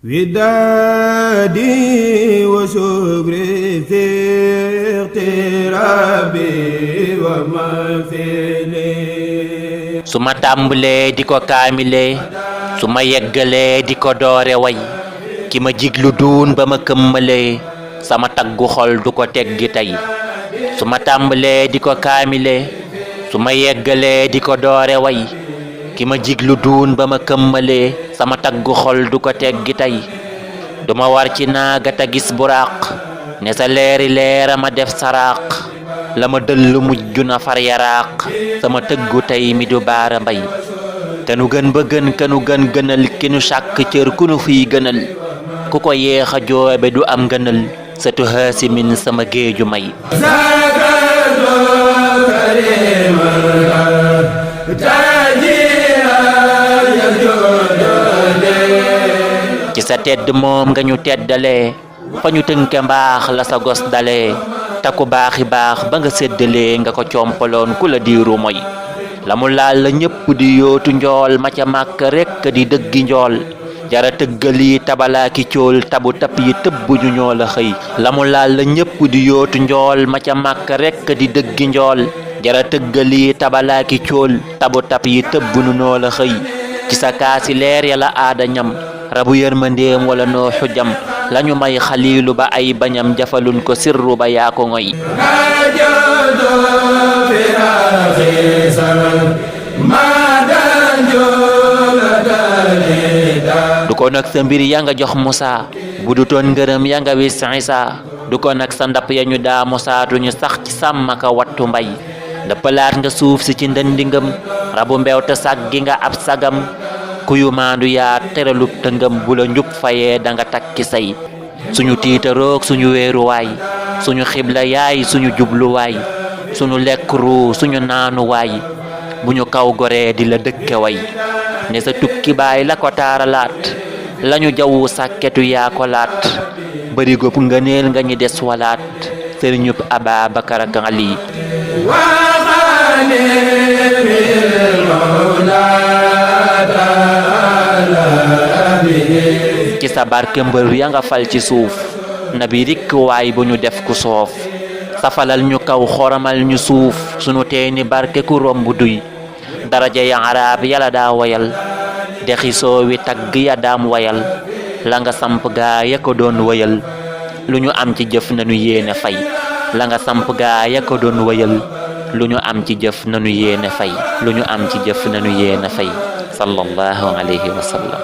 ودادي وشكري في اغترابي ومثلي su ma tàmbalee di ko kaamile su ma yeggalee di ko doore way ki ma jiglu duun ba ma këmmalee sama taggu xol du ko teggi tey su ma tàmbalee di ko kaamile su ma yeggalee di ko doore way ki ma jiglu duun ba ma këmmalee sama taggu xol du ko teggi tey duma war ci naagata gis buraq ne sa leeri leera ma def saraq la ma dëll mujj na far yaraq sama tëggu tey mi du baara mbay kanu gën ba gën kanu gën gënal ki nu sàkk cër ku nu fiy gënal ku ko yeexa joobe du am gënal satu haasimin sama géeju may ci sa tedd moom nga ñu teddalee fa ñu tënke mbaax la sa gos dalee takku baaxi baax ba nga séddalee nga ko compaloon ku la diiru moy la mu laal la ñëpp di yootu njool ma ca màkk rekk di dëggi njool jara tëggali tabalaaki cool tabu tap yi tëbb ñu ñoo la xëy la mu laal la ñëpp di yootu njool ma ca màkk rekk di dëggi njool jara tëggali tabalaaki cool tabu tap yi tëbb ñu ñoo la xëy ci sa kaasi leer ya la aada ñam rabu yërmandeem wala noo xujam lañu may xaliilu ba ay bañam jafalun ko sirru ba yaa ko ngoy du ko nag sa mbir ya nga jox Musa bu du toon ngërëm ya nga wis Isa du ko nag sa ndap ya ñu daa mosaatuñu sax ci sàmmaka wattu mbay dëppalaat nga suuf si ci ndëndingam rabu mbew te sàggi nga ab sagam kuyu maandu yaa teralub tëngam bu la njub fayee danga takki say suñu tiitaroog suñu weeruwaay suñu xibla yaay suñu jubluwaay suñu lekk ru suñu naanuwaay bu ñu kaw goree di la dëkke way ne sa tukki baay la ko taaralaat lañu jawwu sàkketu yaa ko laat bari gopp ngëneel nga ñi des walaat sëriñub Ababakar ak Ali ci sa barke mbër ya nga fal ci suuf nabi rikk waay bu ñu def ku soof safalal ñu kaw xoromal ñu suuf sunu teeni barke ku romb duy daraja ya arab yala daa wayal dexi soowi tagg ya daam wayal la nga samp gaa ya ko doon wayal lu ñu am ci jëf nanu yéene fay la nga samp gaa ya ko doon wayal lu ñu am ci jëf nanu yéene fay lu ñu am ci jëf nanu yéene fay sallallahu alayhi wa sallam